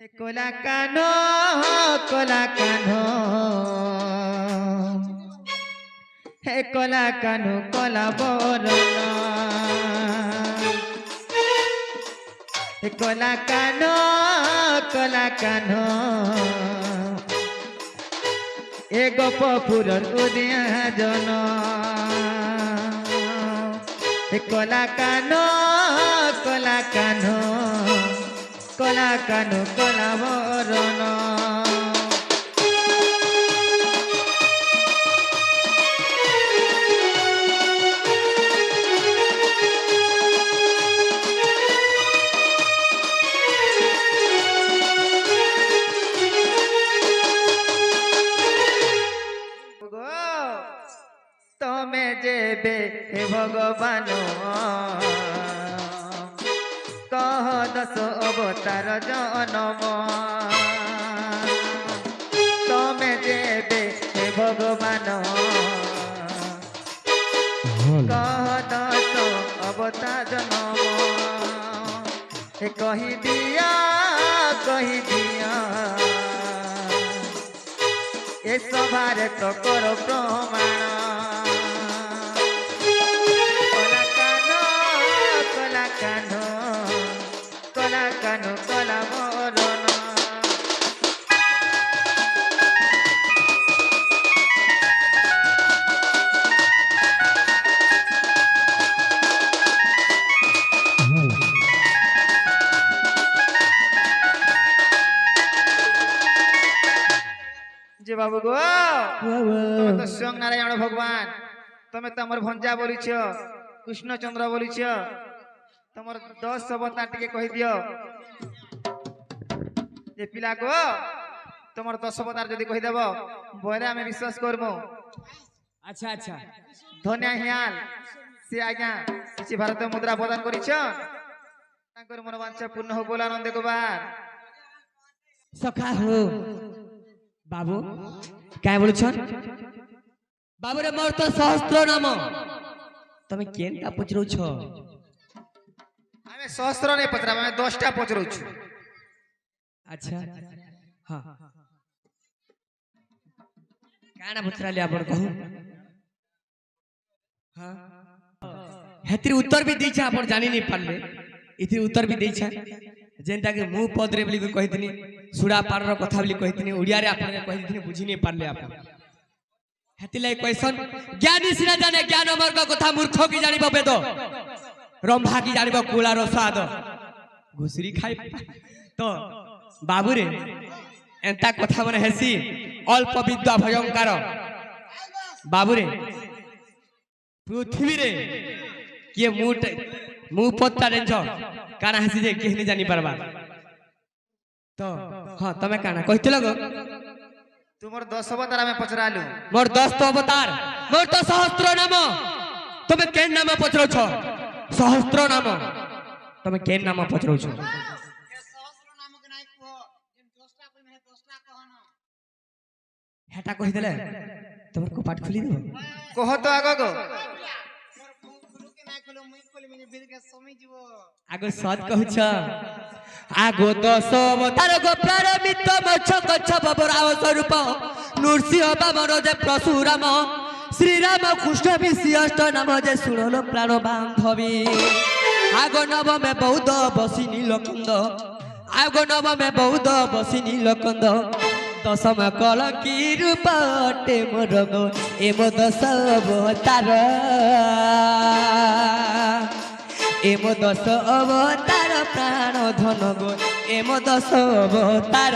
কোলা কানো কোলা কানো হে কোলা কানো কোলা বরণ হে কোলা কানো এ গোপপুরর উদিয়া জন হে কোলা কানো কোলা বরণ तमे जेबे हे भगवान कह दस अवतार जनम तमे जेबे हे भगवान कह दस अवतार जनम हे कही दिया ए सभारे तो करो प्रमाण कोला कानो कोला बरन जे बाबू गो तुम तो स्वयं नारायण भगवान तमें तो हमर भंजा बोलीछ कृष्ण चंद्र बोलीछ तमर 10 अवतार टिके कहि दियो जे पिला को तमर 10 अवतार जदी कहि देबो बोले हमें विश्वास करमु। अच्छा अच्छा धन्य हियाल से आज्ञा किछि भारत मुद्रा प्रदान करिछ तांकर मनोवांछा पूर्ण हो बोला आनंद कुमार सखा हो बाबू काय बोलछन बाबू रे मोर तो सहस्त्र नाम तमे केनटा पचरौ छ हमें सहस्त्र नहीं पचरा हमें 10टा पचरौ छु। अच्छा हां काना पचरा ले आपण कहू हां हेतिर उत्तर भी दै छ आपण जानि नहीं पारले इति उत्तर भी दै छ जेंटा के मुंह पदरे बोली कहितनी सुडा पारर कथा बोली कहितनी ओडिया रे आपण कहितनी बुझी नहीं पारले आपण हेतिलाई क्वेश्चन ज्ञानी सिना जाने ज्ञान मार्ग कथा मूर्ख की जानिबो वेद रंभा की जानिबो कुलार स्वाद घुसरी खाई तो बाबू रे एंता कथा माने हेसी अल्प विद्या भयंकर बाबू रे पृथ्वी रे के मुंह पत्ता रेंज काना हसी जे केहनी जानि परबा तो हां तमे काना कहितलो गो तुमर 10 अवतार हमें पचरालु मोर 10 तो अवतार मोर तो सहस्त्र नाम तमे केन नाम पचरो छ सहस्त्र नाम तमे केन नाम पचरो छ सहस्त्र नाम के नाइ को जेन 10टा कोइ में 10टा कहन हेटा कहि देले तमर को पाठ खुली दो कह तो आगो गो आगो सत कहूछ आगो 10 अवतार गो प्रारंभिक मच्छ कच्छ बबराव स्वरूप नृसिंह बामन जे परशुराम श्रीराम कृष्ण विशिष्ट नाम जे सुनलो प्राण बांधवी आगो नव में बौद्ध बसी नीलकंद आगो नव में बौद्ध बसी नीलकंद दशम कल की रूपटे मोर गो एम 10 अवतार एम 10 अवतार प्राण धन गो एम 10 अवतार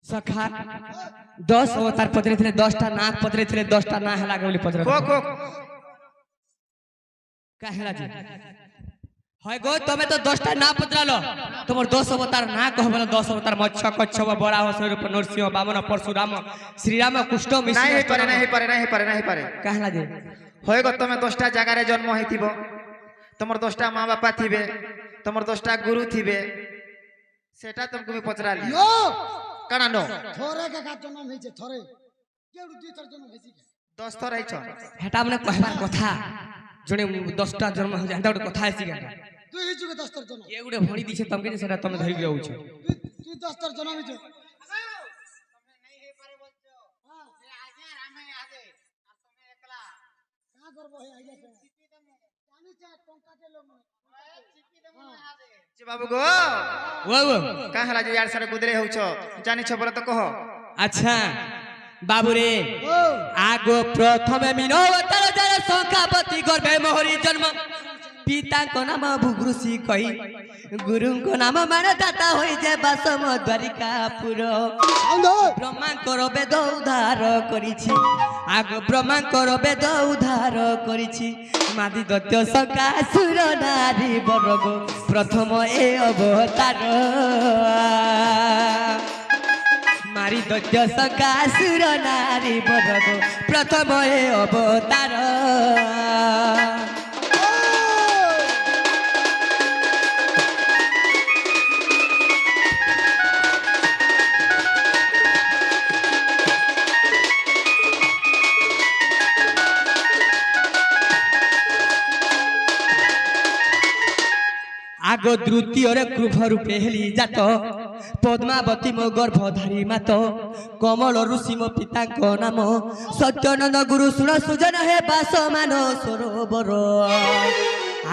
सखा 10 अवतार पतरे थे 10टा नाक पतरे थे 10टा ना हला के बोली पतरे को का हला जी होय गो तमे तो 10टा ना पतरालो तमर 10 अवतार ना कहबला 10 अवतार मच्छ कच्छ बड़ा स्वरूप नरसिंह बामन परशुराम श्रीराम कृष्ण नहीं पारे का हला जी হয়ে গো তুমি 10টা জায়গায় জন্ম হইতিব তোমার 10টা মা বাপা থিবে তোমার 10টা গুরু থিবে সেটা তোমাকে আমি পচরালি নো কানা নো থরে কাকা জন্ম হইছে থরে কেউ দুই থর জন্ম হইছে 10 থর আইছ হেটা মানে কহবার কথা জনে 10টা জন্ম হয়ে যায় গোটে কথা আছে কেন তুই হইছু 10 থর জন্ম কে গোটে ভরি দিছে তমকে যে সেটা তুমি ধরি যাউছ তুই 10 থর জন্ম হইছ का करबो हे आइया से जानी चा टंका के लोग যে বাবু গো ও ও কা হলা যে यार সারে গুদরে হউছ জানিছ বলে তো কহ আচ্ছা বাবুরে ओ আগো প্রথমে মিনবতার যারা সংখ্যাপতি গর্ভে মোহরি জন্ম পিতাଙ୍କ নাম ভুগୃଷି কই গুরুଙ୍କ নাম মানদাতা হই যে বাসম দ্বারিকাপুর साउंड ব্রহ্মাঙ্কর বেদ উদ্ধার করিছি আগো ব্রহ্মাঙ্কর বেদ উদ্ধার করিছি মাদি দত্ত সকাসুর নারী বর্গ প্রথম এ অবতার মারি দৈত্য সকাসুর নারী বর্গ প্রথম এ অবতার আগ দ্বিতীয়রে ক্রুভ রূপে হেলি জাত পদ্মাবতী মো গর্ভধারী মাত কমল ঋষি মো পিতাଙ୍କ নাম সত্যনন্দ গুরু শুণ সুজন হে বাস মান সরোবর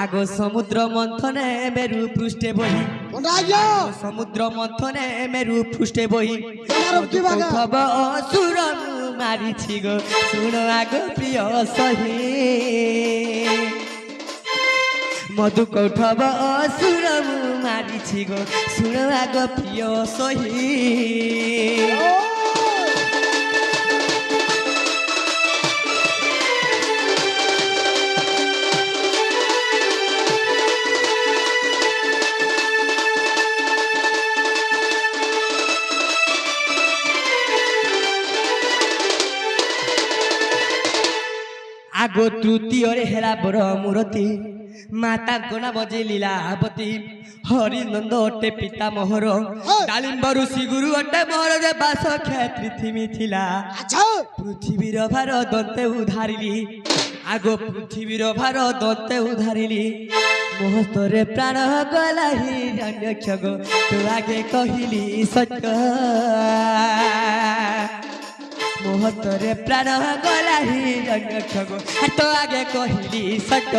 আগ সমুদ্র মন্থনে মেরু পৃষ্ঠে বহি कोंडाइयो সমুদ্র মন্থনে মেরু পৃষ্ঠে বহি তোমার কি বাগা খব অসুর মারিছি গো শুণ আগ প্রিয় সহি মধু কৌঠব অসুর মারিছি গো শুণ আগ প্রিয় সহি আগ তৃতীয়রে হেলা বড় মূরতি মাতাଙ୍କ ନାମ ଯେ ଲୀଳାବତୀ ହରିନନ୍ଦ ଅଟେ ପିତା ମୋହର ଡାଳିମ୍ବ ଋଷି ଗୁରୁ ଅଟେ ମୋର ଯେ ବାସ କ୍ଷେତ୍ରୀ ଥିମି ଥିଲା अच्छा ପୃଥିବୀର ଭାର ଦନ୍ତେ ଉଧାରିଲି ଆଗ ପୃଥିବୀର ଭାର ଦନ୍ତେ ଉଧାରିଲି ମୋହସ୍ତରେ ପ୍ରାଣ ଗଲା ହିରଣ୍ୟକ୍ଷଗ ତୁ ଆଗେ କହିଲି ସତ୍ୟ মোহতরে প্রাণ গলা হিরণ্যক্ষগ তো আগে কহিলি সত্য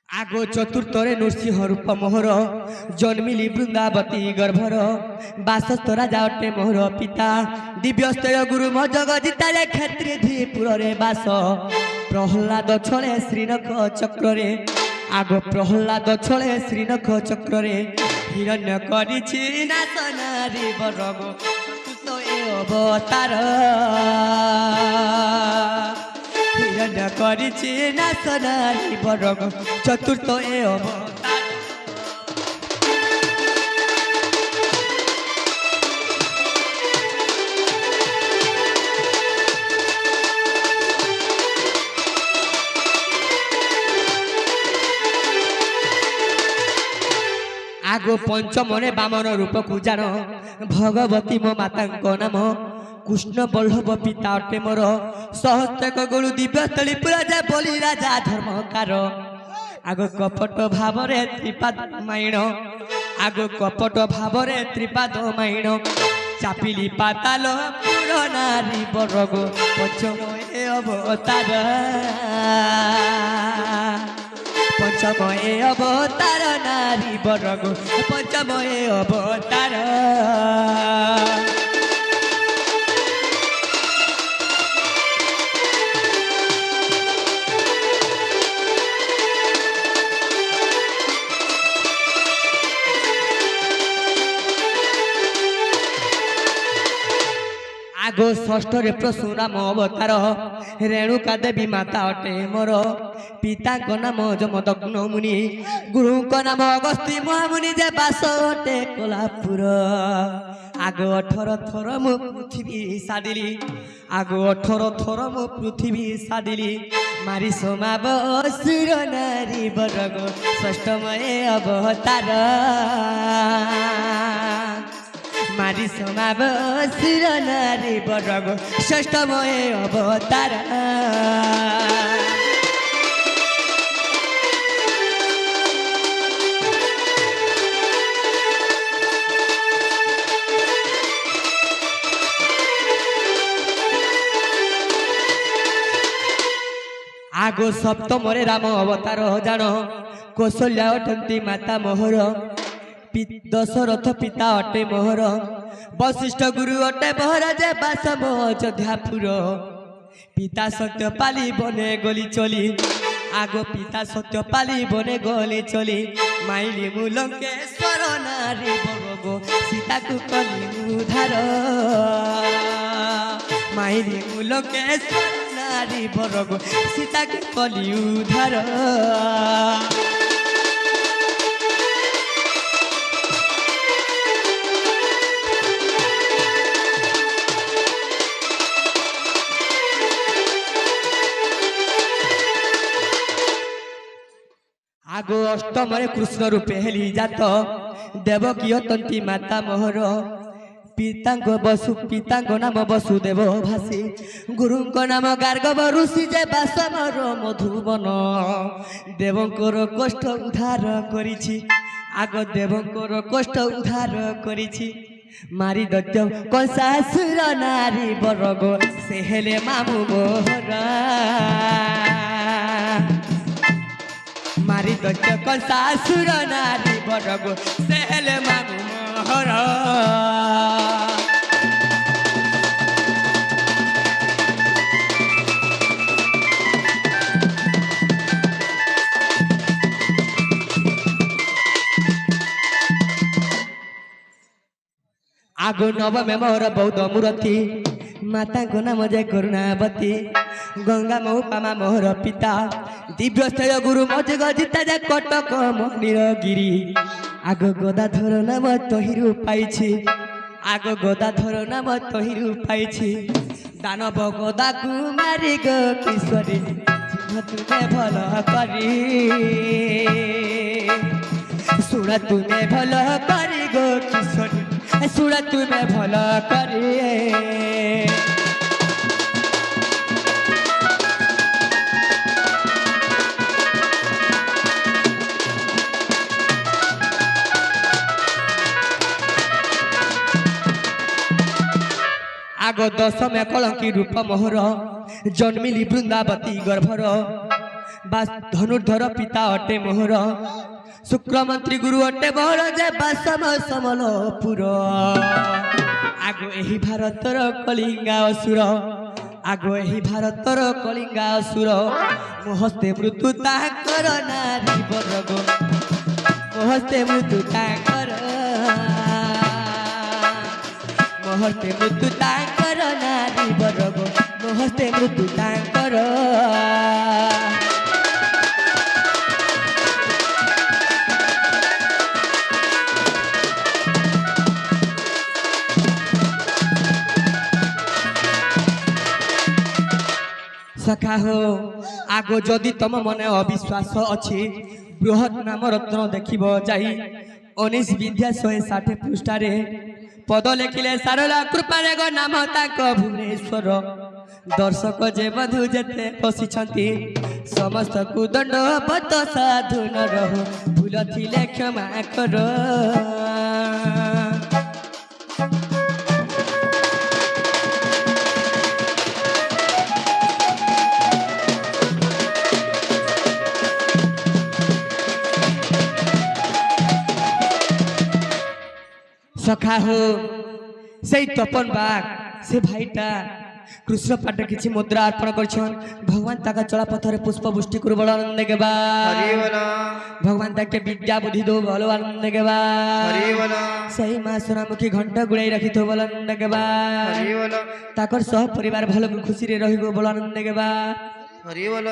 আগো চতুর্থরে নৃসিংহ রূপ মোহর জন্মিলি বৃন্দাবতী গর্ভর বাসস্থ রাজা অটে মোহর পিতা দিব্যস্তয় গুরু ম জগজিতারে ক্ষেত্রে ধীপুরে বাস প্রহ্লাদ ছলে শ্রীনখ চক্রে আগো প্রহ্লাদ ছলে শ্রীনখ চক্রে হিরণ্য করিছি নাশ নারী বরগ তো এ অবতার হিরণ্য করিছি নাশ নারী বরগ চতুর্থ এ অবতার আগো পঞ্চমরে বামন রূপকু জান ভগবতী মো মাতাଙ୍କ নাম কৃষ্ণ বল্লভ পিতা অটে মোর সহস্রক গুরু দিব্যস্থলী পুরা যে বলি রাজা ধর্মকার আগ কপট ভাবরে ত্রিপাদ মাইণ আগ কপট ভাবরে ত্রিপাদ মাইণ চাপিলি পাতাল পুর নারী বরগ পঞ্চম এ অবতার পঞ্চম এ অবতার নারী বরগ পঞ্চম এ অবতার আগো ষষ্ঠরে পরশুরাম অবতার ରେଣୁକା ଦେବୀ ମାତା ଅଟେ ମୋର ପିତାଙ୍କ ନାମ ଯମଦଗ୍ନ ମୁନି ଗୁରୁଙ୍କ ନାମ ଅଗସ୍ତି ମହାମୁନି ଯେ ବାସ ଅଟେ କୋଲାପୁର ଆଗ 18 ଥର ମୁଁ ପୃଥିବୀ ସାଡ଼ିଲି ଆଗ 18 ଥର ମୁଁ ପୃଥିବୀ ସାଡ଼ିଲି ମାରି ସମାବ ଅସୁର ନାରୀ ବରଗ ଷଷ୍ଠମୟ ଅବତାର ମାରି ସମାବ ଅସୁର ନାରୀ ବରଗ ଷଷ୍ଠମୟ ଅବତାର आगो सप्तमरे राम अवतार जान कौशल्या अटंती माता मोहर दशरथ पिता अटे मोहर वशिष्ठ गुरु अटे महाराज बासम अयोध्यापुर पिता सत्यपाली बने गली चली आगो पिता सत्यपाली बने गली चली माइली मु लंकेश्वर नारी बरगो सीता को कली उधार माइली मु लंकेश्वर नारी बरगो सीता के कली उधार आगो अष्टमरे कृष्ण रूपे हेली जात देवकी अतंती माता मोहर पितांग नाम वसुदेव भासी गुरुंक नाम गार्गव ऋषि जे बासमर मधुबन देवंकर कष्ट उद्धार करिछि आग देवंकर कष्ट उद्धार करिछि मारी दैत्य कंसासुर नारी बरगो से हेले मामु मोहर मारी दैत्य कंसासुर नारी बरगो से हेले मामु मोहर आगो नवमे मोर बौद्ध मूर्ति माता को नाम जय करुणावती गंगा महुपामा मोहर पिता दिव्यस्थय गुरु मज गजिता जय कटक नीलगिरी आग गदाधर नाम तहिरु पाइछि आग गदाधर नाम तहिरु पाइछि दानव गदा कुमारी गो किशोरी तुमे भल करी सुन तुमे भल करी गो किशोरी सुन तुमे भल करी आग दशमे कलंकी रूप मोहर जन्मिली वृंदावती गर्भर बास धनुर्धर पिता अटे मोहर शुक्रमंत्री गुरु अटे मोहर जे बासम समलपुर आगो एही भारतर कलिंगा असुर आगो एही भारतर कलिंगा असुर मोहस्ते मृत्यु ताकर नारी बरगो मोहस्ते मृत्यु ताकर मोहस्ते मृत्यु ताकर नारी बरगो मोहस्ते मृत्यु ताकर सखा हो आगो जदि तुम मने अविश्वास अच्छी बृहत नाम रत्न देखिब जाई 19 विद्या 160 पृष्ठारे पद लेखिले सारला कृपारे गो नाम ताक भुवनेश्वर दर्शक जे बंधु जेते बसिछंती समस्त को दंड बत साधु न रहो भूल थिले क्षमा कर सखा हो से तपन बाग से भाईटा কৃষ্ণ পাঠে কিছু মুদ্রা অর্পণ করছেন ভগবান তাকে চলা পথরে পুষ্প বৃষ্টি করু বল আনন্দ গেবা হরি বল ভগবান তাকে বিদ্যা বুদ্ধি দো বল আনন্দ গেবা হরি বল সেই মা সোনামুখী ঘণ্টা গুড়াই রাখিথ বল আনন্দ গেবা হরি বল তাকর সহ পরিবার ভাল খুশিরে রহিব বল আনন্দ গেবা হরি বল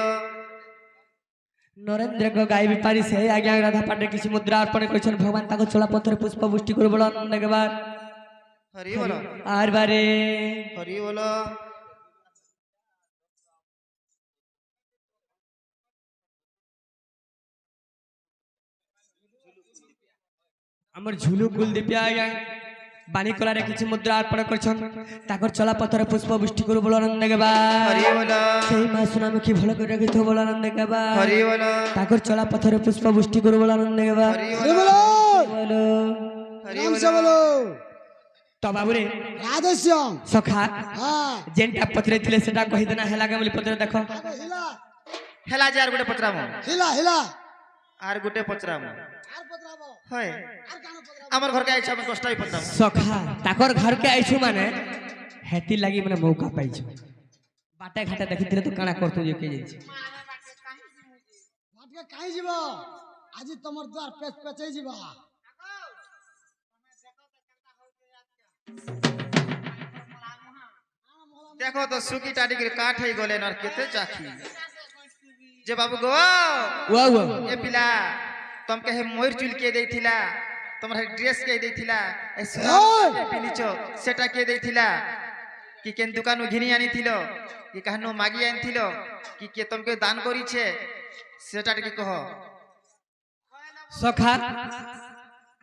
নরেন্দ্র গাই বেপারী সে আজ্ঞা রাধা পাঠে কিছু মুদ্রা অর্পণ করছেন ভগবান তাকে চলা পথরে পুষ্প বৃষ্টি করু বল আনন্দ গেবা হরি বল আর বারে হরি বল আমার ঝুলু কুলদীপিয়া আজ্ঞা বাণীকলারে কিছু মুদ্রা অর্পণ করছেন তাকর চলা পথরে পুষ্প বৃষ্টি করু বল আনন্দ গেবা হরি বল সেই মা সোনামুখী ভাল করে রাখিথ বল আনন্দ গেবা হরি বল তাকর চলা পথরে পুষ্প বৃষ্টি করু বল আনন্দ গেবা হরি হরি বল বলো বলো হরি নাম বল সে বলো তো বাবুরে রাধেশ্যাম সখা হ্যাঁ যেটা পথরে ଥିଲେ সেটা কহিদেনা হেলাগে বলি পথরে দেখো আগে হিলা হেলা যে আর গোটে পচরাম হিলা হিলা আর গোটে পচরাম আর পত্রাবো হয় আর কানো পত্রাবো আমার ঘরকে আইছে আমি কষ্টই পচরাম সখা তাকর ঘরকে আইছু মানে হেতি লাগি মানে মৌকা পাইছু বাটে ঘাটে দেখিଥିଲେ তো কাଣା করতো যে কে যাইছে ভাটকে কাই যাব আজি তোমার দ্বার পেচ পেচাই যাবা দেখো তো সুকি টাটিকে কাঠ হয়ে গলেন আর কেতে চাখি যে বাবু গো ওয়া ওয়া এ পিলা তমকে হে ময়ূর চুল কে দেইছিলা তোমার হে ড্রেস কে দেইছিলা এই সোনা পিনিছ সেটা কে দেইছিলা কি কেন দোকানু ঘিনি আনিছিল কি কাহানো মাগি আনিছিল কি কে তমকে দান করিছে সেটা কি কহ সখা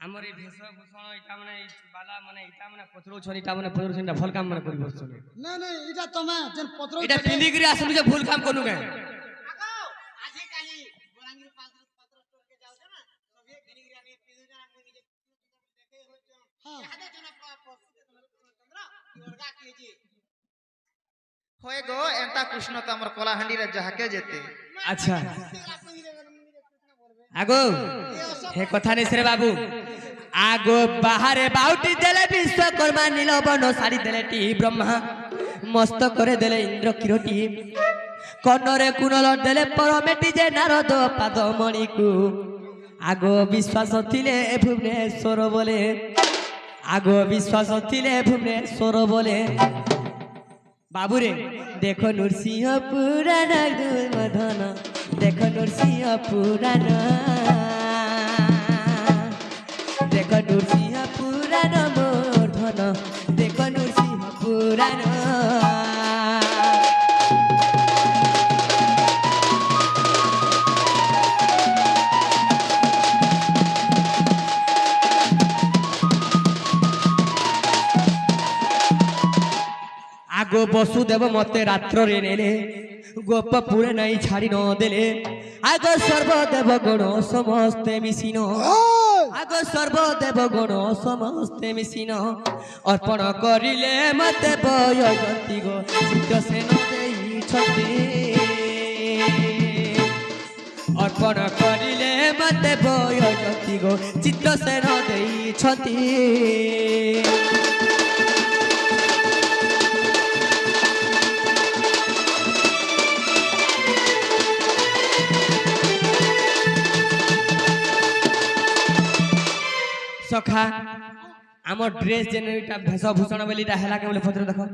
আমার এই ভেষভূষণ এটা মানে এই বালা মানে এটা মানে পত্রছন এটা মানে পত্রছন এটা ভুল কাম মানে করি বসছ না না এটা তুমি যেন পত্র এটা পিলি করে আসলু যে ভুল কাম করনু কে আজি কালি বলাঙ্গির পাত্র স্টোরকে যাও না সবে গিনিগিরি আমি পিজু জানা মুই নিজে দেখে হইছ হ্যাঁ হাতে জনা চন্দ্র কি ওরগা কিজি হয় গো এন্তা কৃষ্ণ তো আমার কলাহান্ডিরে যাহাকে যেতে আচ্ছা আগো হে কথা নেই রে বাবু আগো বাহারে বাউটি দেলে বিশ্বকর্মা নীলবন শাড়ি দেলে টি ব্রহ্মা মস্ত করে দেলে ইন্দ্র কিরটি কর্ণরে কুণল দেলে পরমেটি যে নারদ পাদমণিকু আগো বিশ্বাস থিলে ভুবনেশ্বর বলে আগো বিশ্বাস থিলে ভুবনেশ্বর বলে বাবুরে দেখো নৃসিংহ পুরাণ মধন দেখো নৃসিংহ পুরাণ দেখো নৃসিংহ পুরাণ মূর্ধন দেখো নৃসিংহ পুরাণ আগো বসুদেব মতে রাত্রে নেলে গোপপুরে নাই ছাড়ি ন দেলে আগো সর্বদেব গণ সমস্তে মিশিন আগো সর্বদেব গণ সমস্তে মিশিন অর্পণ করিলে মতে বয়গতি গো চিত্ত সেন ଦେଇଛନ୍ତି অর্পণ করিলে মতে বয়গতি গো চিত্ত সেন ଦେଇଛନ୍ତି সখা আমার ড্রেস যেন এটা ভেষভূষণ বলে এটা হেলাকে বলে পত্র দেখো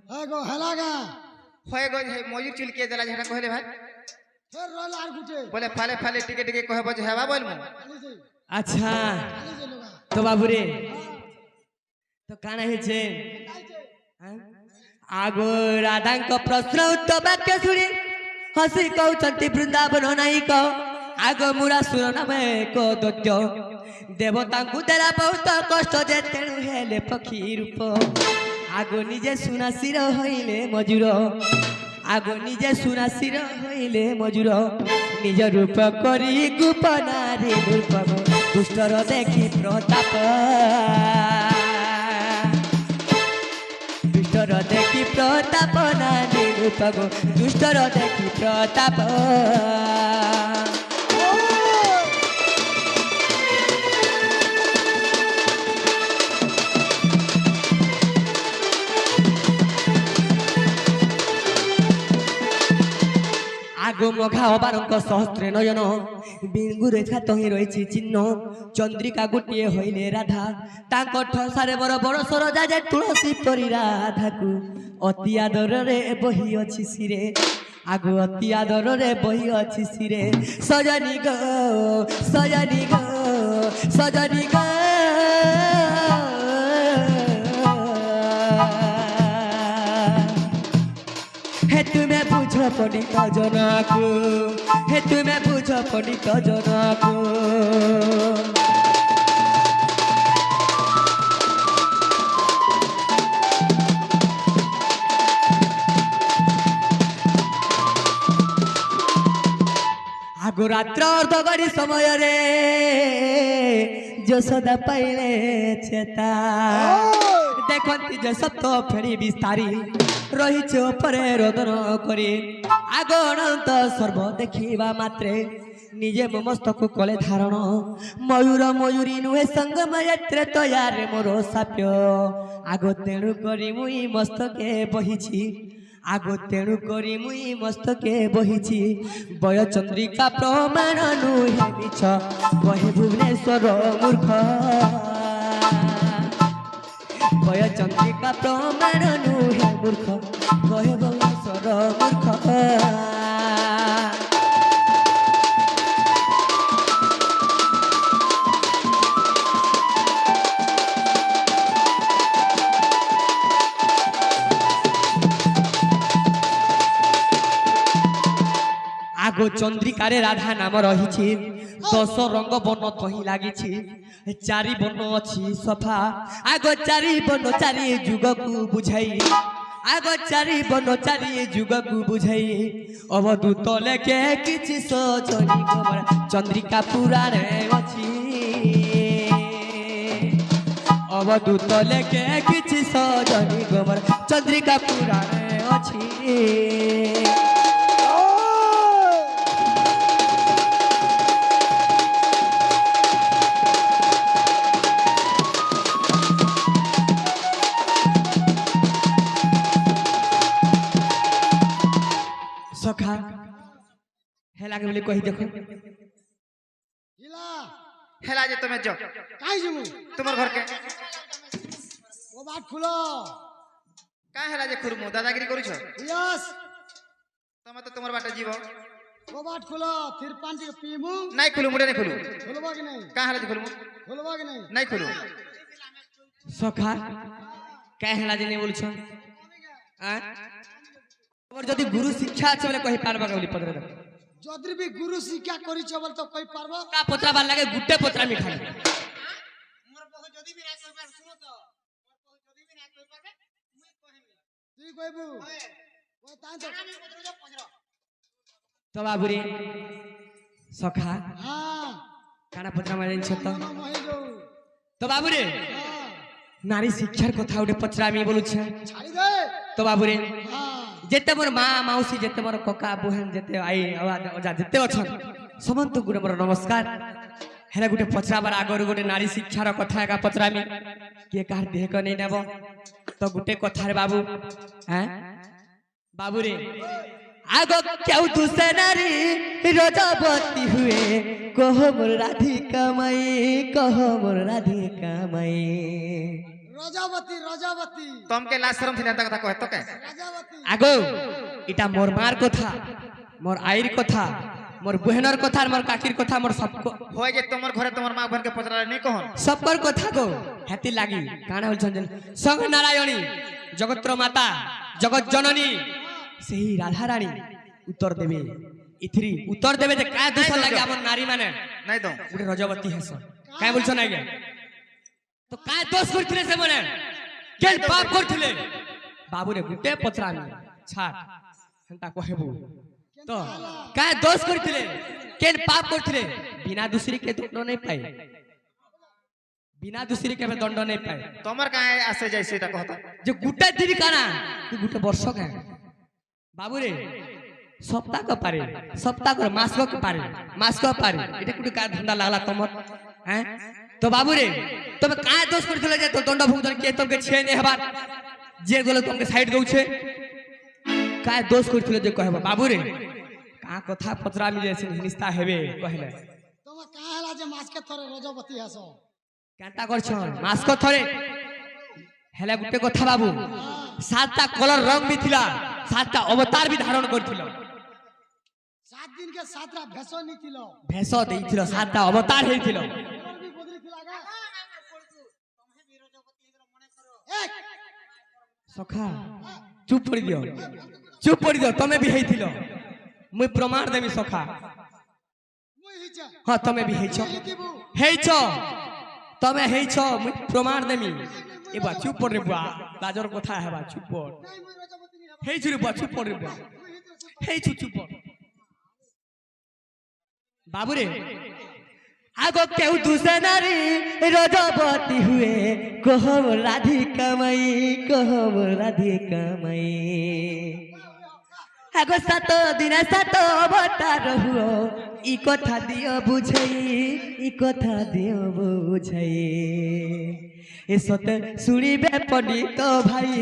হ্যাঁ গো হেলাগা হয় গো হে ময়ূর চুল কে দেলা যেটা কইলে ভাই ফের রইল আর গুটে বলে ফালে ফালে টিকে টিকে কহব যে হেবা বলমু খালি যাই আচ্ছা খালি যাই লোগা তো বাবুরে তো কানা হয়েছে আগো রাধাঙ্ক প্রশ্ন উত্তর বাক্য শুনি হসি কৌଛନ୍ତି বৃন্ଦାবନ ନାୟିକ ଆଗ ମୁରା ସୁର ନାମେ ଏକ ଦୈତ୍ୟ ଦେବତାଙ୍କୁ ଦେଲା ବହୁତ କଷ୍ଟ ଯେ ତେଣୁ ହେଲେ ପକ୍ଷୀ ରୂପ ଆଗ ନିଜେ ସୁନାସିର ହଇଲେ ମଜୁର ଆଗ ନିଜେ ସୁନାସିର ହଇଲେ ମଜୁର ନିଜ ରୂପ କରି ଗୋପ ନାରୀ ରୂପ ଦୁଷ୍ଟର ଦେଖି ପ୍ରତାପ দুষ্টর দেখি প্রতাপ না নিরূপক দুষ্টর দেখি প্রতাপ আগো মঘা অবারঙ্ক সহস্রে নয়ন বিঙ্গু রেখা তহি রয়েছে চিহ্ন চন্দ্রিকা গোটিয়ে হইলে রাধা তাঙ্ক ঠসারে বড় বড় সরজা যে তুলসী পরি রাধাকু অতি আদରରେ বহি ଅଛି শিরে আগো অতি আদରରେ বহি ଅଛି শিরে সজনী গো সজনী গো সজনী গো হে তুমি বুঝ পণ্ডিত জনকু হে তুমি বুঝ পণ্ডিত জনকু আগো রাত্র অর্ধগড়ি সমୟରେ যশোদা পাইলে চেতা দেখନ୍ତି যে সপ্ত ফেরি বিস্তারি রহিছে উপরে রোদন করে আগ অনন্ত সর্ব দেখিবা মাত্রে নিজে মস্তক কলে ধারণ ময়ূর ময়ূরী নুহে সঙ্গম এত্রে তয়ারে মোর সাপ্য আগ তেণু করি মুই মস্তকে বহিছি আগো তেণু করি মুই মস্তকে বহিছি বয় চন্দ্রিকা প্রমাণ নুহে মিছ কহে ভুবনেশ্বর মূর্খ বয় চন্দ্রিকা প্রমাণ নুহে মূর্খ কহে ভুবনেশ্বর মূর্খ আগো চন্দ্রিকারে রাধা নাম রহিছি 10 রঙ্গ বর্ণ তহি লাগিছি 4 বর্ণ অছি সফা আগো 4 বর্ণ 4 যুগকু বুঝাই আগো 4 বর্ণ 4 যুগকু বুঝাই অবধূত লেখে কিছু সজনী কমর চন্দ্রিকা পুরাণে অছি অবধূত লেখে কিছু সজনী কমর চন্দ্রিকা পুরাণে অছি সখা হেলাকে বলে কহি দেখো হিলা হেলা যে তুমি যাও কাই যাবো তোমার ঘরকে ও বাট খুলো কাই হেলা যে খুরমু দাদাগিরি করুছ ইয়েস তুমি তো তোমার বাটে জীব ও বাট খুলো ফির পানি পিমু নাই খুলু মুড়ে নাই খুলু খুলবা কি নাই কাই হেলা যে খুলমু খুলবা কি নাই নাই খুলু সখা কে হেলা যে নেই বলছ তোমার যদি গুরু শিক্ষা আছে বলে কহি পারবা বলি পদরে দেখো যদি বি গুরু শিক্ষা করিছ বল তো কই পারবো কা পত্রা বার লাগে গুটে পত্রা মিঠাই মোর বহু যদি বি না কই পার শুনো তো মোর বহু যদি বি না কই পারবে মুই কহিমি তুই কইবু ওই তাই তো আমি পত্র যা পজর তো বাবুরে সখা হ্যাঁ কানা পত্রা মারে ছ তো মন মহি যাও তো বাবুরে হ্যাঁ নারী শিক্ষার কথা উঠে পত্রা আমি বলুছে ছাড়ি দে তো বাবুরে হ্যাঁ যেতে মোর মা মাউসী যেতে মোর ককা বুহেন যেতে আই অজা যেতে অছন সমন্ত গুণে মোর নমস্কার হেলা গুটে পচরাবার আগর গুটে নারী শিক্ষার কথা একা পচরামি কে কার দেহক নেই নেব তো গুটে কথার বাবু হ্যাঁ বাবুরে আগ কেউ দুসে নারী রজবতী হুয়ে কহ মোর রাধিকা মাই কহ মোর রাধিকা মাই রজাবতী রজাবতী তোমাকে লাজ শরম থিলা তা কথা কয় তো কে রজাবতী আগো এটা মোর মার কথা মোর আইর কথা মোর বহেনর কথা আর মোর কাকির কথা মোর সব হয় যে তোমার ঘরে তোমার মা বোনকে পচরালে নেই কহন সবকর কথা গো হাতি লাগি কানা বলছেন সঙ্গ নারায়ণী জগত্র মাতা জগৎ জননী সেই রাধা রানী উত্তর দেবে ইথরি উত্তর দেবে যে কায় দোষ লাগে আমার নারী মানে নাই তো গুটে রজবতী হেস কায় বলছ না গে তো কায় দোষ করছিলে সে মনে কেন পাপ করছিলে বাবুরে গুটে পচরামি ছাড় হেনতা কহেবু তো কায় দোষ করছিলে কেন পাপ করছিলে বিনা দোষী কে দণ্ড নাই পাই বিনা দোষী কেবে দণ্ড নাই পাই তোমার কায় আসে যাই সেটা কথা যে গুটে দিন কানা তুই গুটে বর্ষ কায় বাবুরে সপ্তাহ পারে সপ্তাহ করে মাস পারে মাস পারে এটা কোটি কার ধান্দা লাগলা তোমার হ্যাঁ তো বাবুরে তুমি কায় দোষ করছিলে যে তো দণ্ড ভুগতন কে তোমাকে ছেড়ে নে হবার যে গুলো তোমাকে সাইড দউছে কায় দোষ করছিলে যে কহবা বাবুরে କା କଥା ପଚରା ମିଳେ ସେ ନିସ୍ତା ହେବେ କହିଲେ ତମେ କାଁ ହେଲା ଯେ ମାସକେ ଥରେ ରଜବତୀ ହେସ କେନ୍ତା କରଛନ୍ ମାସ୍କ ଥରେ ହେଲେ ଗୋଟେ କଥା ବାବୁ ସାତଟା କଲର ରଙ୍ଗ ବି ଥିଲା ସାତଟା ଅବତାର ବି ଧାରଣ କରିଥିଲ 7 दिन के 7 भेष निथिल ଭେଷ ଦେଇଥିଲ ସାତଟା ଅବତାର ହେଇଥିଲ भी बदली थिला गा तमहे भी रजबती हेगर मने करो एक ସଖା ଚୁପ ପଡି ଦିଅ ଚୁପ ପଡି ଦିଅ ତମେ ବି ହେଇଥିଲ ମୁଇଁ ପ୍ରମାଣ ଦେବି ସଖା मुई हिचा ହଁ ତମେ ବି ହେଇଛ हितिबु ହେଇଛ ତମେ ହେଇଛ ମୁଇଁ ପ୍ରମାଣ ଦେମି ଏ ବା ଚୁପ ପଡ ରେ ବୁଆ ଲାଜର କଥା ହେବା ଚୁପ ପଡ नहीं मुई रजबती नहीं हेब ହେଇଛୁ ରେ ବୁଆ ଚୁପ ପଡ ରେ ବୁଆ मुई हित ହେଇଛୁ ଚୁପ ପଡ बाबूरे आगो केहू दूसरे नारी रजबती हुए कहम राधिका मई आगो सात दिन सात अवतार हुओ ई कथा दियो बुझई ए सत सुनिबे पंडित भाई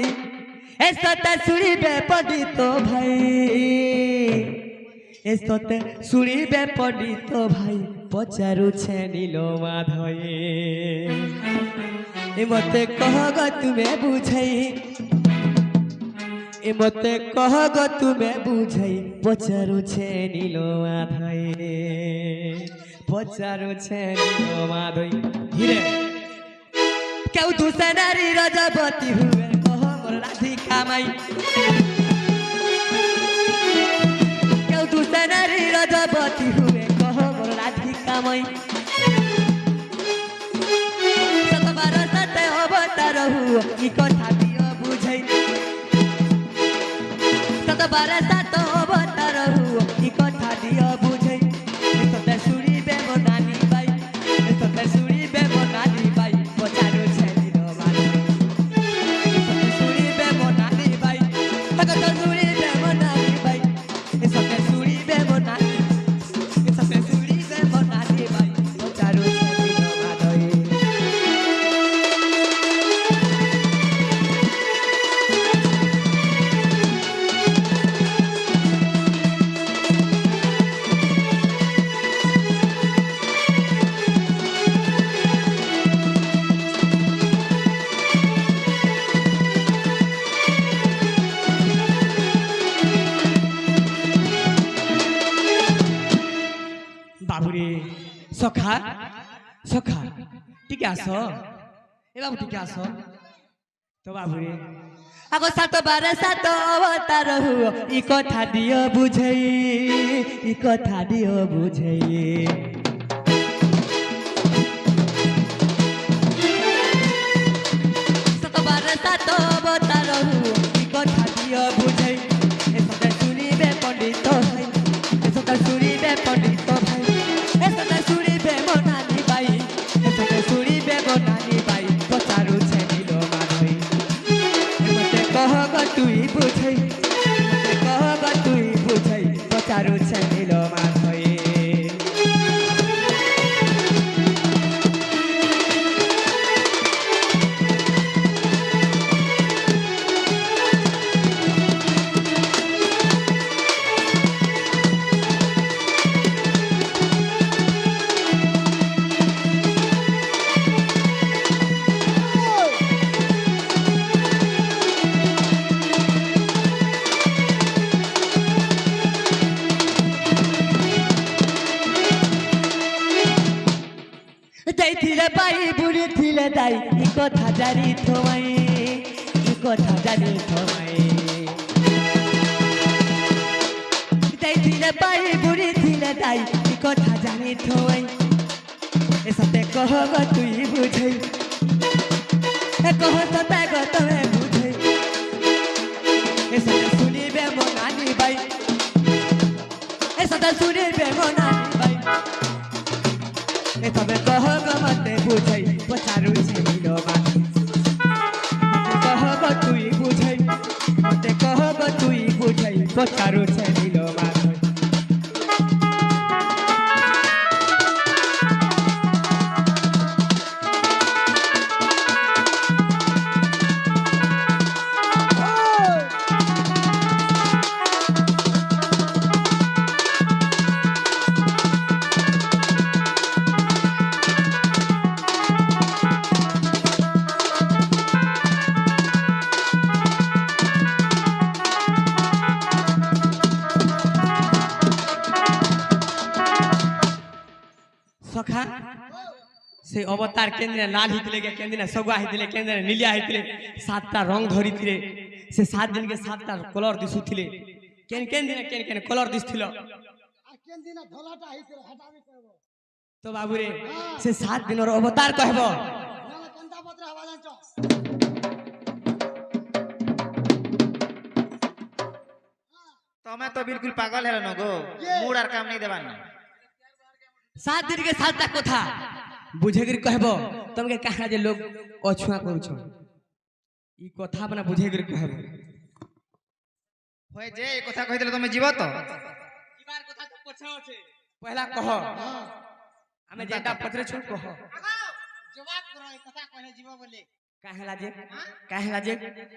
ए सत सुनिबे पंडित भाई ए सते सुनिबे पंडित भाई पचारू छे नीलो माधये ए मते कहग तुम्हें बुझई ए मते कहग तुम्हें बुझई पचारू छे नीलो माधये पचारू छे नीलो माधई धीरे केउ दूसरा नारी रजबती हुए कह मोर राधिका माई दूसरा नारी रजबती हुए कह मोर राधिका मई सत बार सत अवतार हुओ ई कथा दियो बुझई सत बार सत अवतार हुओ ई कथा दियो बुझई सत सुनिबे मो नानी बाई सत सुनिबे मो नानी बाई पचारो छेली रो माई सत सुनिबे मो नानी बाई सत सुनिबे मो नानी बाई सत सुनिबे मो नानी सत सुनिबे मो नानी बाई पचारो छेली रो माई बाबुरे सखा सखा टिके आस ए बाबू टिके आस तो बाबुरे आगो सात बार सात अवतार हुओ ई कथा दियो बुझई सात बार सात अवतार हुओ ई कथा दियो बुझई ए सदा सुनिबे पंडित भाई ए सदा सुनिबे पंडित भाई ए सदा सुनिबे मो नानी बाई ए सदा सुनिबे मो नानी बाई पचारू छेलिलो माधई मते कहग तुई बुझई मते कहग तुई बुझई पचारू छेलिलो माधई ଦେଇଥିଲେ ବାଇ ବୁଲିଥିଲେ ଦାଇ ଇ କଥା ଜାରି ଥମାଇ ଇ କଥା ଜାରି ଥମାଇ ଦେଇଥିଲେ ବାଇ ବୁଲିଥିଲେ ଦାଇ ଇ କଥା ଜାରି ଥମାଇ ଏ ସତେ କହଗ ତୁଇ ବୁଝଇ ଏ କହ ସତେ ଗ ତମେ ବୁଝଇ ଏ ସତେ ଶୁଣିବେ ମୋ ନାନୀ ବାଇ ଏ ସତେ ଶୁଣିବେ ମୋ ନାନୀ ବାଇ ए तबे कहग मते बुझई पचारू छेलिलो माधई मते कहग तुई बुझई मते कहग तुई बुझई पचारू छेलिलो माधई ସଖା ସେ ଅବତାର କେନ୍ଦିନ ଲାଲ ହେଇଥିଲେ କେନ୍ଦିନ ସଗୁଆ ହେଇଥିଲେ କେନ୍ଦିନ ନିଲିଆ ହେଇଥିଲେ ସାତଟା ରଙ୍ଗ ଧରିଥିଲେ ସେ 7 ଦିନ କେ 7ଟା କଲର ଦିଶୁଥିଲେ କେନ୍ଦିନ କେନ୍ କଲର ଦିଶୁଥିଲ କେନ୍ ଦିନ ଧଳାଟା ହେଇଥିଲା ହେଟା ବି କହିବ তো বাবুরে সে 7 দিনের অবতার কহব নলে কেনটা পত্র হবা জানছ তুমি তো বিলকুল পাগল হেলো ন গো মুড আর কাম নাই দেবার না 7 দিন কে 7টা কথা বুঝে গরি কহব তোমাকে কাহা যে লোক অছুয়া করছ ই কথা আপনা বুঝে গরি কহব হয়ে যে এই কথা কইলে তুমি জীব তো ইবার কথা তো পছে আছে পহলা কহ আমি যেটা পত্রে छु কহ আগাও জবাব করো এই কথা কহে জীব বলে কাহেলা যে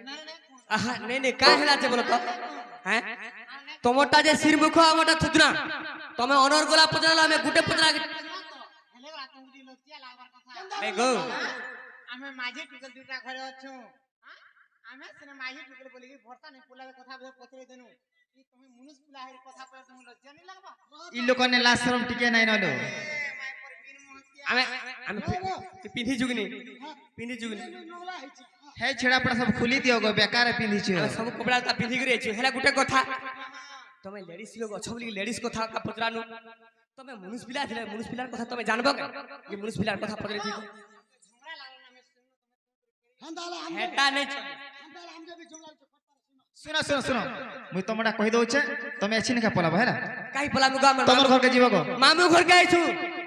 না আহা নে নে কাহেলা যে বলো তো হ্যাঁ তোমারটা যে শিরমুখ আমারটা থুতনা তুমি অনর গোলা পচরালা আমি গুটে পচরা হেলে বা তুমি লজ্জা লাগবার কথা এ গো আমি মাঝে টুকল দুটা ঘরে আছো আমি সেনে মাঝে টুকল বলি কি ভর্তা নে পোলাবে কথা পচরে দেনু কি তুমি মুনুস পোলা হের কথা কয় তুমি লজ্জা নি লাগবা ই লোকনে লাজ শরম টিকে নাই নলো মাই পর বিন মহতিয়া আমি পিন্ধি যুগনি নোংলা হইছে হে ছেড়া পড়া সব খুলি দিও গো বেকার পিন্ধিছো আমি সব কপড়া তা পিন্ধি গরি আছি হেলা গুটে কথা তুমি লেডিস লোক অছ বলি লেডিস কথা কা পচরানু তুমি মনুষ পিলা ছিলে মনুষ পিলার কথা তুমি জানবো যে মনুষ পিলার কথা পচরে থি ঝগড়া লাগলো না আমি হান্দালা হেটা নাই চলে হান্দালা আমজে বি ঝগড়া শুনো শুনো শুনো মুই তোমরা কই দউছে তুমি এছি না পলাব হেলা কাই পলা মুগা আমার তোমার ঘরকে জীব গো মামু ঘর কে আইছু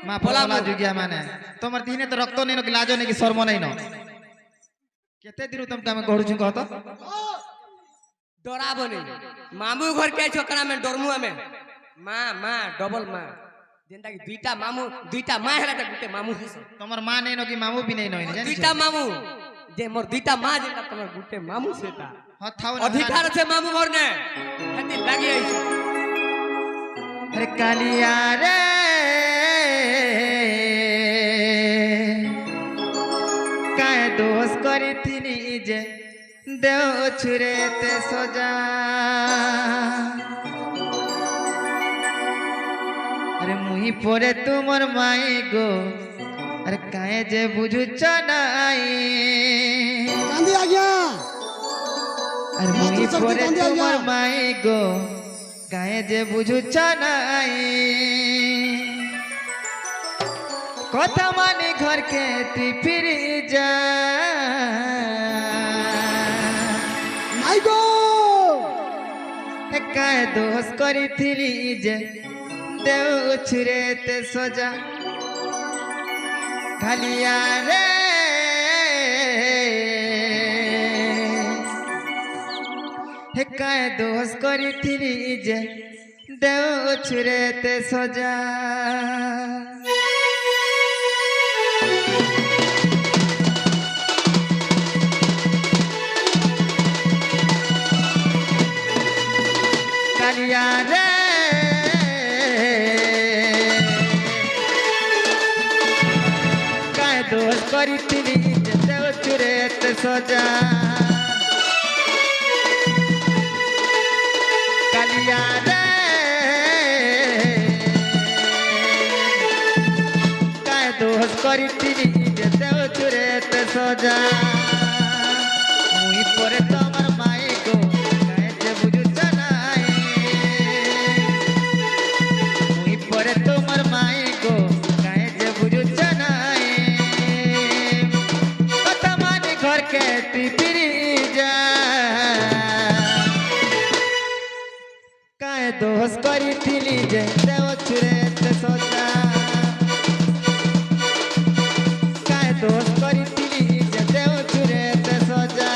মা পলা জুগিয়া মানে তোমার দিনে তো রক্ত নেই ন লাজ নেই কি শর্ম নেই ন কেতে দিনু তুমি আমি গড়ুছু কহ তো ডরাবো নেই মামু ঘর কে আইছো কানা আমি ডরমু আমি মা ডবল মা যেনটা কি দুইটা মা হেলা তা গুটে মামু হেস তোমার মা নেই ন কি মামু বি নেই নই জানিছ দুইটা মামু যে মোর দুইটা মা যেটা তোমার গুটে মামু সেটা হ থাও না অধিকার আছে মামু ঘর নে হেতি লাগি আইছো अरे कालिया रे काय दोष करी थिनी जे देव छुरे ते सजा अरे मुही परे तुमर माई गो अरे काय जे बुझु चनाई कांदी आ गया अरे मुही सबके परे कांदे आ गया। तुमर माई गो गाए जे बुझु चनाई कथा मानी घर के ती फिर जा नाई गो काय दोष करी थिली जे देव छुरे ते सजा घालिया रे हे काय दोष करी थिली जे देव छुरे ते सजा कालिया रे काय दोष करी थिली जे देव छुरे ते सजा कालिया रे काय दोष करी थिली जे देव छुरे ते सजा मुई परे तमर माई गो काय जे बुझु चनाई मुई परे तमर माई गो काय जे बुझु चनाई कत मानी घर के ती फिरी जा काय दोष करी थिली जे देव छुरे ते सजा काय दोष करी थिली जे देव छुरे ते सजा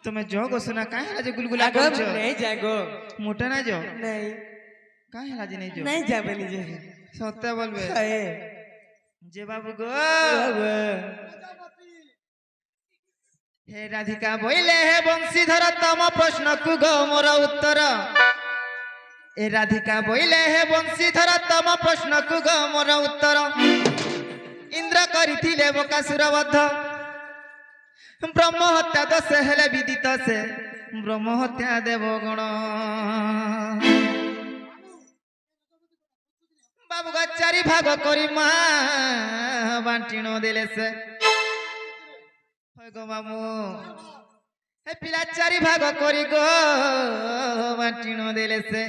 তুমি जो गो सुना काहे हला जे गुलगुला आगो करछो नहीं जागो मोटा ना जो नहीं काहे हला जे नहीं जो नहीं जाबे নিজে सत्य बोलबे ए जे बाबू गो बाबा हे राधिका बोले हे बंशीधर तम प्रश्न कु गो मोर उत्तर ए राधिका बोले हे बंशीधर तम प्रश्न कु गो मोर उत्तर इंद्र करिथिले बकासुर वध ब्रह्म हत्या दश हेले विदित से ब्रह्म हत्या देवगण बाबू का चारि भाग करी मा बांटिण देले से गो मामू हे पिला चारि भाग करी गो बांटिण देले से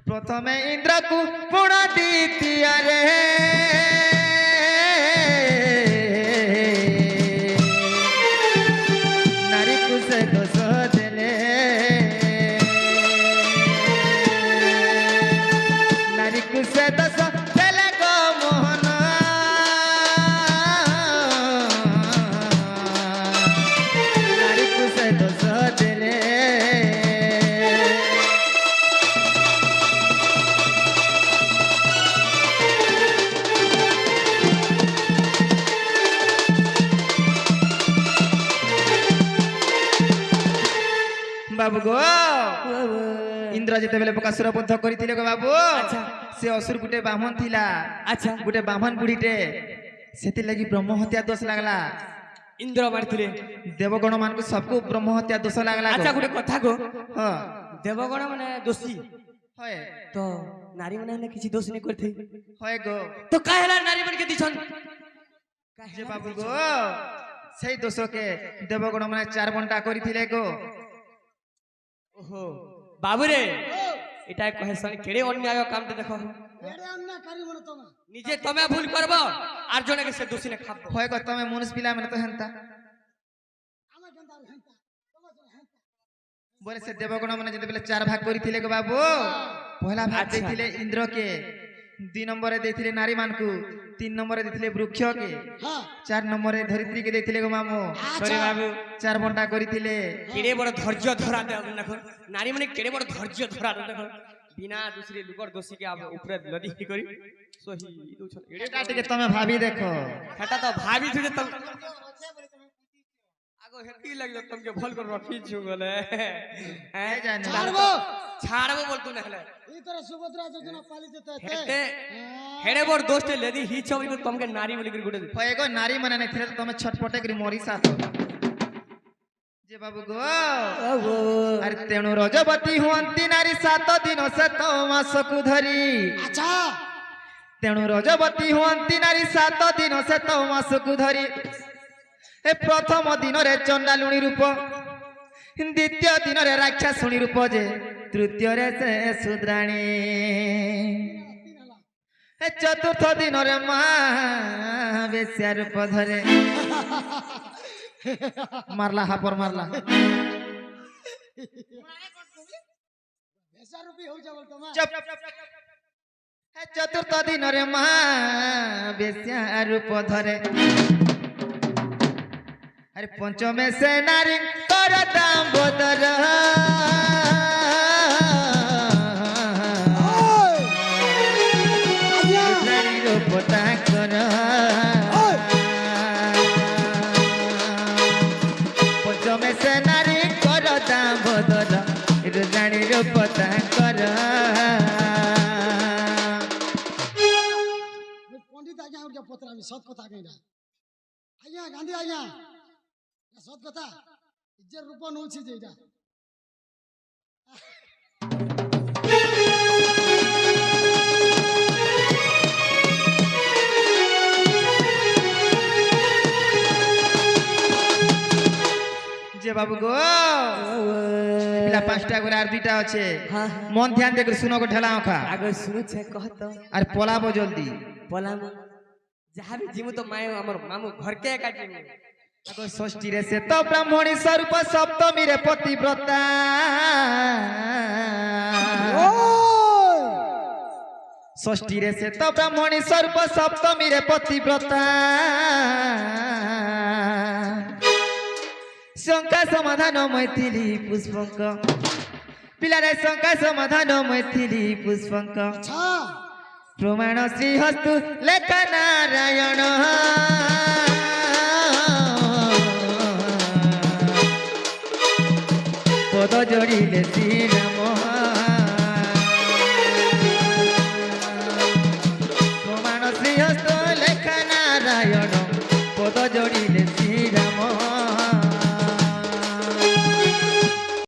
प्रथमे इंद्र को पुण द्वितीय रे नारी को से दोष देले नारी को से दोष देले गो मोहन नारी को से दोष देले बाबू गो इंद्र जेते बेले बकासुर बध करथिले गो बाबू अच्छा से असुर गुटे ब्राह्मण थिला अच्छा गुटे ब्राह्मण बुढ़ीटे सेति लगी ब्रह्म हत्या दोष लागला इंद्र मारथिले देवगण मान को सबको ब्रह्म हत्या दोष लागला अच्छा गुटे कथा को हां देवगण माने दोषी होय तो नारी माने किछि दोष नहीं करथे होय गो तो काहेला नारी मन के दिछन जे बाबू गो सेई दोष के देवगण माने चार बंटा करथिले गो ओहो बाबू रे एटा कहे सनी केड़े अन्याय काम ते देखो एड़े अन्ना करी मन तमे निजे तमे भूल करबो आर जने के से दोषी ने खाबो होय गो तमे मुनिस पिला माने तो हेंता आमे गंदा हेंता तमे जो हेंता बोले से देवगण माने जेते बेले चार भाग करथिले गो बाबू पहला भाग अच्छा। देथिले इंद्र के 2 नंबर रे देथिले नारी मान को 3 नंबर रे देथिले वृक्ष के हां 4 नंबर रे धरित्री के देथिले गो मामू सॉरी बाबू चार बंटा करथिले केड़े बड़ धैर्य धरा दे देखो नारी माने केड़े बड़ धैर्य धरा दे देखो बिना दूसरे लुगर दोषी के आप ऊपर लदी करी सही दो छ एड़े एटा टिके तमे भाभी देखो हेटा तो भाभी छु तम आगो हेती लगलो तुमके भल कर रखी छु गले हैं जाने छाड़बो छाड़बो बोल तू नहले ई तरह सुभद्रा योजना पाली देते हेते हेड़े बड़ दोस्त लेदी ही छबी को तुमके नारी बोली कर गुडे होय गो नारी माने नै थिले तमे छटपटे करी मोरी साथ जे बाबू गो अरे तेणु रजवती हुअंती नारी 7 दिन से तो मास को धरी अच्छा तेणु रजवती हुअंती नारी 7 दिन से तो मास को धरी ए प्रथम दिन रे चंडालुणी रूप द्वितीय दिन रे राक्षसुणी रूप जे तृतीय रे से सुद्राणी ए चतुर्थ दिन रे बेस्या रूप धरे मारला हापर मारला ऐसा रूपी हो जावल तमा चुप ए चतुर्थ दिन रे बेस्या रूप धरे अरे पंचमे से नारी कर दामोदर नारी रूपता कर पंचमे से नारी कर दामोदर नारी रूपता कर पंडित आज्ञा उठ पत्र আমি সৎ কথা কইরা আজ্ঞা গান্ধী আজ্ঞা সৎ কথা ইজ্জের রূপ নউছি যেটা जे बाबू गो पिला 5टा गोरा आर 2टा আছে हां मन ध्यान दे कर सुनो को ढेला खा आगो सुनु छे कह तो अरे पलाबो जल्दी बोलाम जहां भी जिमु तो माय हमर मामू घर के काटी अगो षष्ठी रे से तो ब्राह्मणी स्वरूप सप्तमी रे पतिव्रता षष्ठी रे से तो ब्राह्मणी स्वरूप सप्तमी रे पतिव्रता শঙ্কা সমাধান মৈথিলি পুষ্পঙ্ক পিলারে শঙ্কা সমাধান মৈথিলি পুষ্পঙ্ক আচ্ছা প্রমাণ শ্রীহস্তু লেখা নারায়ণ পদ জড়িলে শ্রী